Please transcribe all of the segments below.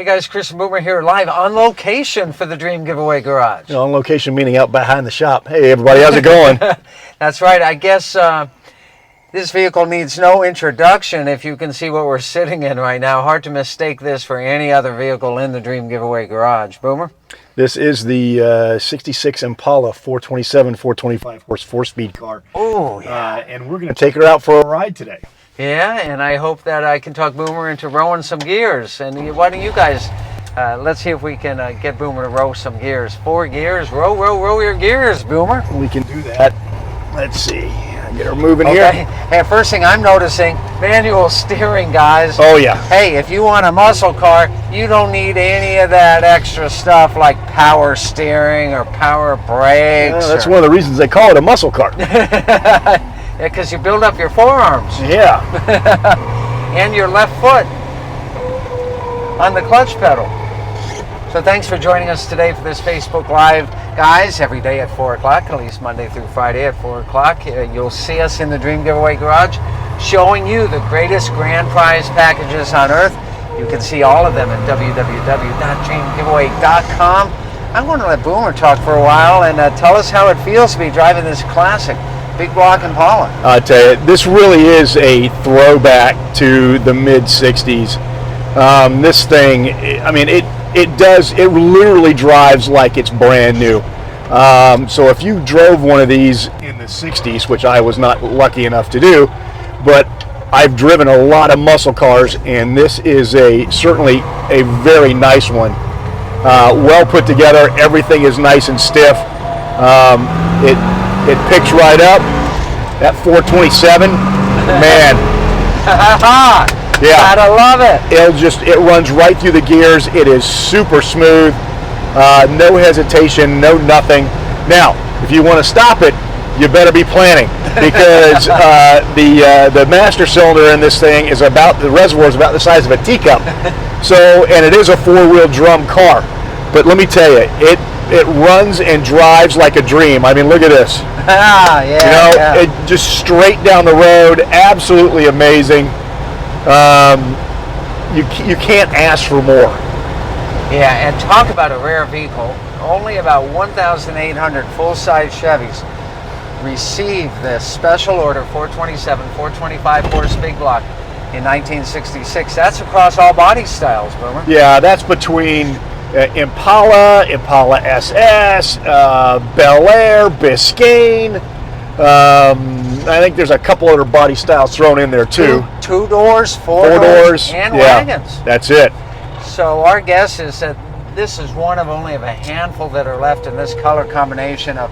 Hey guys, Chris and Boomer here live on location for the Dream Giveaway Garage. You know, on location meaning out behind the shop. Hey everybody, how's it going? That's right. I guess this vehicle needs no introduction if you can see what we're sitting in right now. Hard to mistake this for any other vehicle in the Dream Giveaway Garage. Boomer? This is the 66 Impala 427, 425 horse 4-speed car. Oh, yeah. And we're going to take her out for a ride today. Yeah, and I hope that I can talk Boomer into rowing some gears. And why don't you guys, let's see if we can get Boomer to row some gears. 4 gears, row your gears, Boomer. We can do that. Let's see, get her moving here. Hey, first thing I'm noticing, manual steering, guys. Oh yeah. Hey, if you want a muscle car, you don't need any of that extra stuff like power steering or power brakes. That's one of the reasons they call it a muscle car. Yeah, because you build up your forearms. Yeah. And your left foot on the clutch pedal. So thanks for joining us today for this Facebook Live. Guys, every day at 4 o'clock, at least Monday through Friday at 4 o'clock, you'll see us in the Dream Giveaway Garage showing you the greatest grand prize packages on earth. You can see all of them at www.dreamgiveaway.com. I'm going to let Boomer talk for a while and tell us how it feels to be driving this classic big block Impala. I tell you, this really is a throwback to the mid-60s. This thing, I mean, it literally drives like it's brand new. So if you drove one of these in the 60s, which I was not lucky enough to do, but I've driven a lot of muscle cars, and this is certainly a very nice one. Well put together, everything is nice and stiff. It picks right up. That 427, man. Yeah, gotta love it. It runs right through the gears. It is super smooth, no hesitation, no nothing. Now, if you want to stop it, you better be planning, because the master cylinder in this thing is the reservoir is about the size of a teacup. So, and it is a 4-wheel drum car. But let me tell you, it runs and drives like a dream. I mean, look at this. Yeah, you know, yeah. It just straight down the road, absolutely amazing. You can't ask for more. Yeah, and talk about a rare vehicle. Only about 1,800 full-size Chevys received this special order 427, 425 horse big block in 1966. That's across all body styles, Boomer. Yeah, that's between Impala, Impala SS, Bel Air, Biscayne. I think there's a couple other body styles thrown in there too. Two doors, four doors, and wagons. That's it. So our guess is that this is one of only of a handful that are left in this color combination of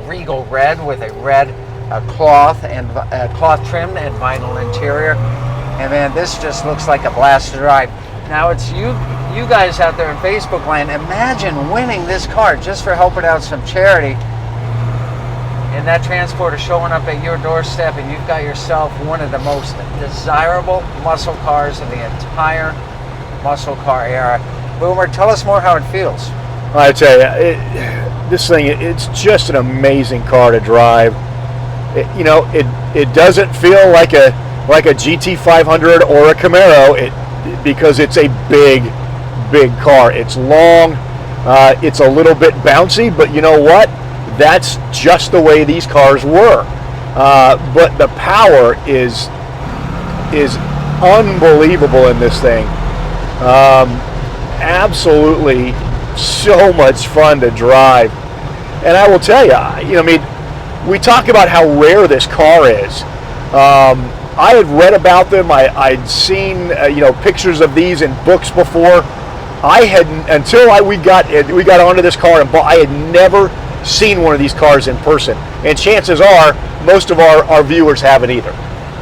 regal red with a red cloth trim and vinyl interior. And man, this just looks like a blast to drive. Now it's you guys out there in Facebook land, imagine winning this car just for helping out some charity, and that transporter showing up at your doorstep, and you've got yourself one of the most desirable muscle cars in the entire muscle car era. Boomer, tell us more how it feels. I tell you, this thing, it's just an amazing car to drive. It doesn't feel like a GT500 or a Camaro, because it's a big car. It's long, it's a little bit bouncy, but you know what? That's just the way these cars were. But the power is unbelievable in this thing. Absolutely so much fun to drive. And I will tell you, we talk about how rare this car is. I had read about them. I'd seen pictures of these in books before. We got onto this car and I had never seen one of these cars in person. And chances are most of our viewers haven't either.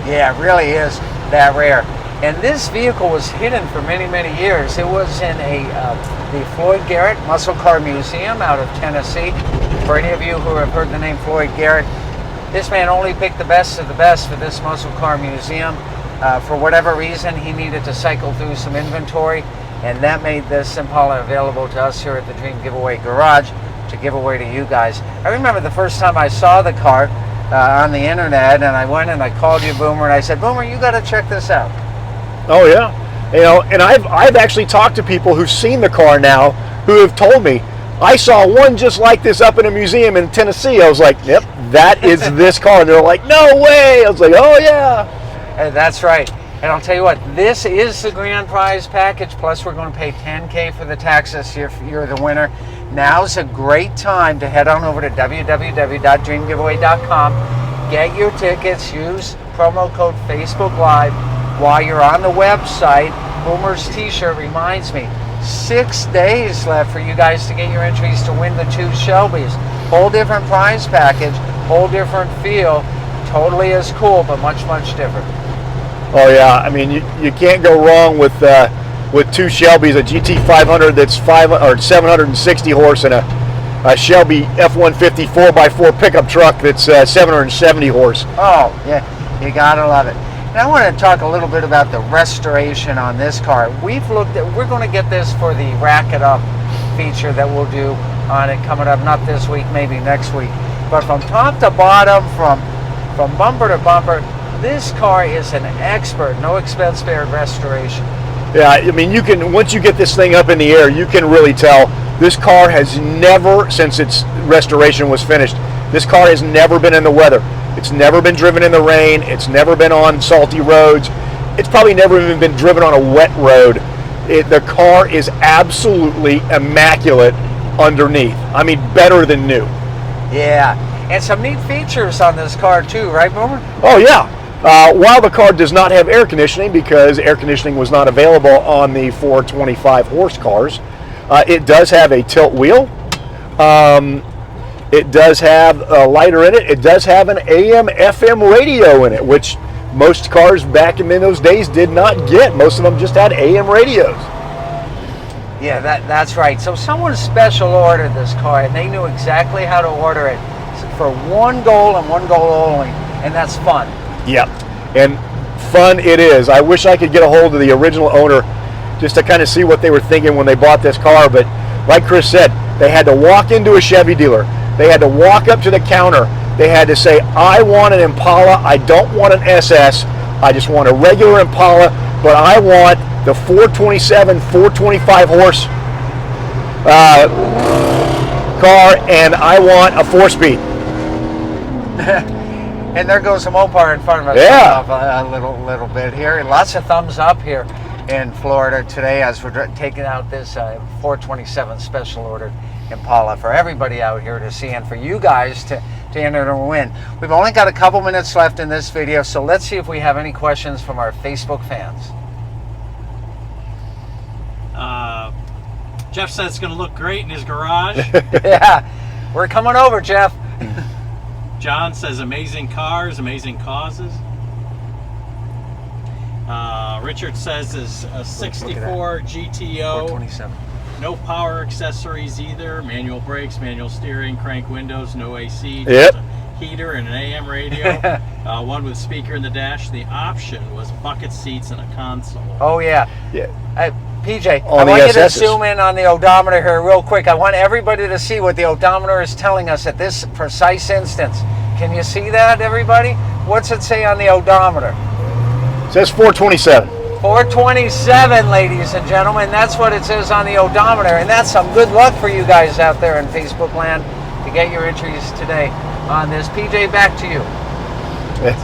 Yeah, it really is that rare. And this vehicle was hidden for many, many years. It was in the Floyd Garrett Muscle Car Museum out of Tennessee. For any of you who have heard the name Floyd Garrett, this man only picked the best of the best for this muscle car museum. For whatever reason, he needed to cycle through some inventory, and that made this Impala available to us here at the Dream Giveaway Garage to give away to you guys. I remember the first time I saw the car on the internet, and I went and I called you, Boomer, and I said, Boomer, you got to check this out. Oh yeah, You know, and I've actually talked to people who've seen the car now who have told me, I saw one just like this up in a museum in Tennessee. I was like, yep, that is this car. And they're like, no way. I was like, oh yeah. That's right. And I'll tell you what, this is the grand prize package, plus we're going to pay $10K for the taxes if you're the winner. Now's a great time to head on over to www.dreamgiveaway.com, get your tickets, use promo code Facebook Live. While you're on the website, Boomer's t-shirt reminds me, 6 days left for you guys to get your entries to win the 2 Shelbys. Whole different prize package, whole different feel, totally as cool, but much, much different. Oh yeah, I mean you can't go wrong with 2 Shelbys, a GT500 that's 760 horse, and a Shelby F-150 4x4 pickup truck that's 770 horse. Oh yeah, you gotta love it. And I want to talk a little bit about the restoration on this car. We're going to get this for the Rack It Up feature that we'll do on it coming up, not this week, maybe next week. But from top to bottom, from bumper to bumper, this car is an expert, no expense spared restoration. Yeah, I mean, you can, once you get this thing up in the air, you can really tell this car has never, since its restoration was finished, this car has never been in the weather. It's never been driven in the rain. It's never been on salty roads. It's probably never even been driven on a wet road. The car is absolutely immaculate underneath. I mean, better than new. Yeah, and some neat features on this car too, right, Boomer? Oh yeah. While the car does not have air conditioning, because air conditioning was not available on the 425 horse cars, it does have a tilt wheel. It does have a lighter in it. It does have an AM/FM radio in it, which most cars back in those days did not get. Most of them just had AM radios. Yeah, that's right. So someone special ordered this car, and they knew exactly how to order it for one goal and one goal only, and that's fun. Yep, and fun it is. I wish I could get a hold of the original owner just to kind of see what they were thinking when they bought this car, but like Chris said, they had to walk into a Chevy dealer. They had to walk up to the counter. They had to say, I want an Impala. I don't want an SS. I just want a regular Impala, but I want the 427, 425 horse car, and I want a 4-speed. And there goes the Mopar in front of us. Yeah. A little bit here. And lots of thumbs up here in Florida today as we're taking out this 427 special ordered Impala for everybody out here to see, and for you guys to enter and win. We've only got a couple minutes left in this video, so let's see if we have any questions from our Facebook fans. Jeff says it's going to look great in his garage. Yeah, we're coming over, Jeff. John says amazing cars, amazing causes. Richard says is a 64 GTO. 427. No power accessories either. Manual brakes, manual steering, crank windows, no AC. Yep. Just a heater and an AM radio. One with speaker in the dash. The option was bucket seats and a console. Oh yeah. Yeah. PJ, On I the want you to SSs. zoom in on the odometer here real quick. I want everybody to see what the odometer is telling us at this precise instance. Can you see that, everybody? What's it say on the odometer? It says 427. 427, ladies and gentlemen. That's what it says on the odometer, and that's some good luck for you guys out there in Facebook land to get your entries today on this. PJ, back to you.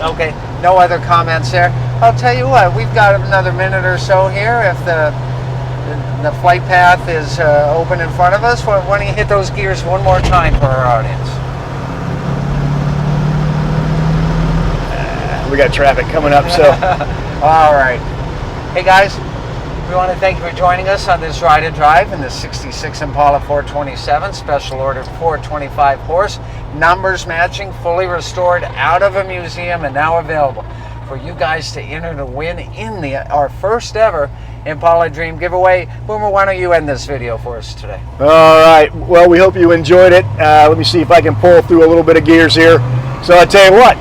Okay, no other comments there. I'll tell you what, we've got another minute or so here. If the flight path is open in front of us, why don't you hit those gears one more time for our audience? We got traffic coming up, so. All right. Hey guys, we want to thank you for joining us on this ride and drive in the 66 Impala 427 special ordered 425 horse, numbers matching, fully restored, out of a museum, and now available for you guys to enter to win in our first ever Impala Dream giveaway. Boomer, why don't you end this video for us today? All right. Well, we hope you enjoyed it. Let me see if I can pull through a little bit of gears here. So I tell you what.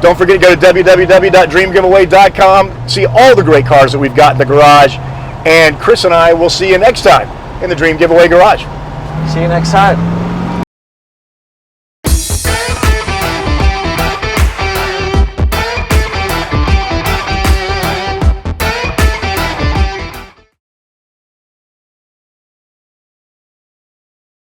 Don't forget to go to www.dreamgiveaway.com, see all the great cars that we've got in the garage, and Chris and I will see you next time in the Dream Giveaway Garage. See you next time.